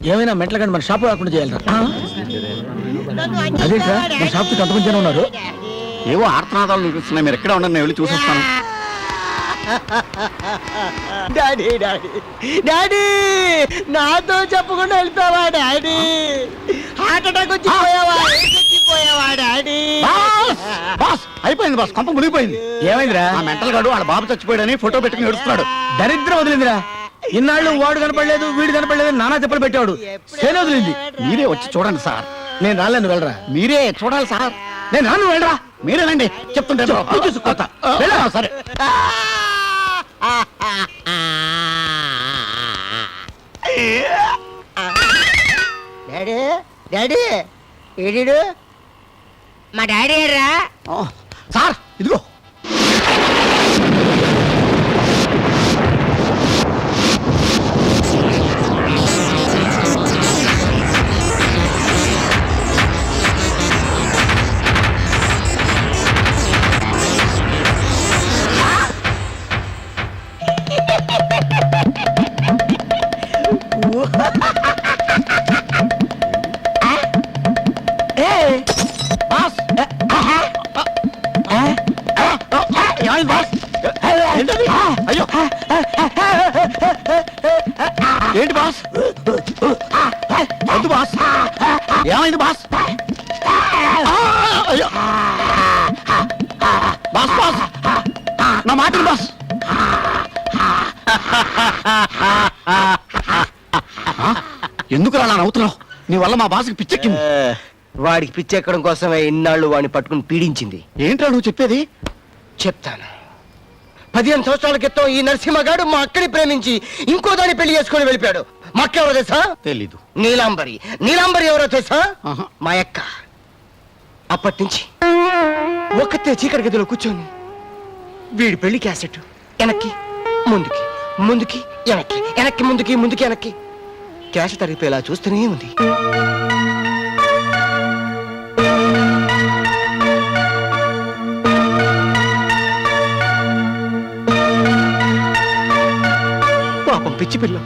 ఏమైనా మెట్ల కంటే మన షాప్ రాకుండా చేయాలరా. అదే సార్ మన షాప్ కి కొంతమంది ఉన్నారు. ఏవో ఆర్తనాదాలు చూపిస్తున్నాయి, మీరు ఎక్కడ ఉండండి, నేను వెళ్ళి చూసేస్తాను. డాడీ డాడీ డాడీ నాతో చెప్పకుండా వెళ్తావా డాడీ? హార్ట్ అటాక్ వచ్చి పోయావా డాడీ? బాస్ అయిపోయింది బాస్, కొంప మునిగిపోయింది. ఏమైందిరా? ఆ మెంటల్ గాడు వాళ్ళ బాబు చచ్చిపోయాడని ఫోటో పెట్టుకుని ఏడుస్తున్నాడు. దరిద్రం వదిలిందిరా. ఇన్నాళ్ళు వాడు కనపడలేదు వీడు కనపడలేదు నానా చెప్పలు పెట్టాడు. సేన వదిలింది. మీరే వచ్చి చూడండి సార్. నేను రాలేను, వెళ్ళరా. మీరే చూడాలి సార్. నేను రాను, వెళ్ళరా. మీరేనండి చెప్తుంటే సరే. డాడీ డాడీ ఏడీడు? మా డాడీ రా. సార్ ఇదిగో. అయ్యో ఏంటి బాస్? వద్దు బాస్. ఏమైంది బాస్? అయ్యో బాస్ బాస్ నా మాట బాస్. ఎందుకు రా నవ్వుతున్నావు? నీ వల్ల మా బాస్కి పిచ్చెక్కింది. వాడికి పిచ్చెక్కడం కోసమే ఇన్నాళ్ళు వాడిని పట్టుకుని పీడించింది. ఏంట్రా నువ్వు చెప్పేది? చెప్తాను. 15 సంవత్సరాల క్రితం ఈ నరసింహగాడు మా అక్కని ప్రేమించి ఇంకో దాన్ని పెళ్లి చేసుకుని వెళ్ళిపోయాడు. మా అక్క ఎవరో తెలుసా? తెలీదు. నీలాంబరి. నీలాంబరి ఎవరో తెలుసా? ఆహా. మా అక్క. అప్పటి నుంచి ఒక్కతే చీకటి గదిలో కూర్చొని వీడి పెళ్లి క్యాసెట్ వెనక్కి ముందుకి ముందుకి వెనక్కి వెనక్కి ముందుకి ముందుకి వెనక్కి క్యాసెట్ అరిగిపోయేలా చూస్తూనే ఉంది. పాపం పిచ్చి పిల్ల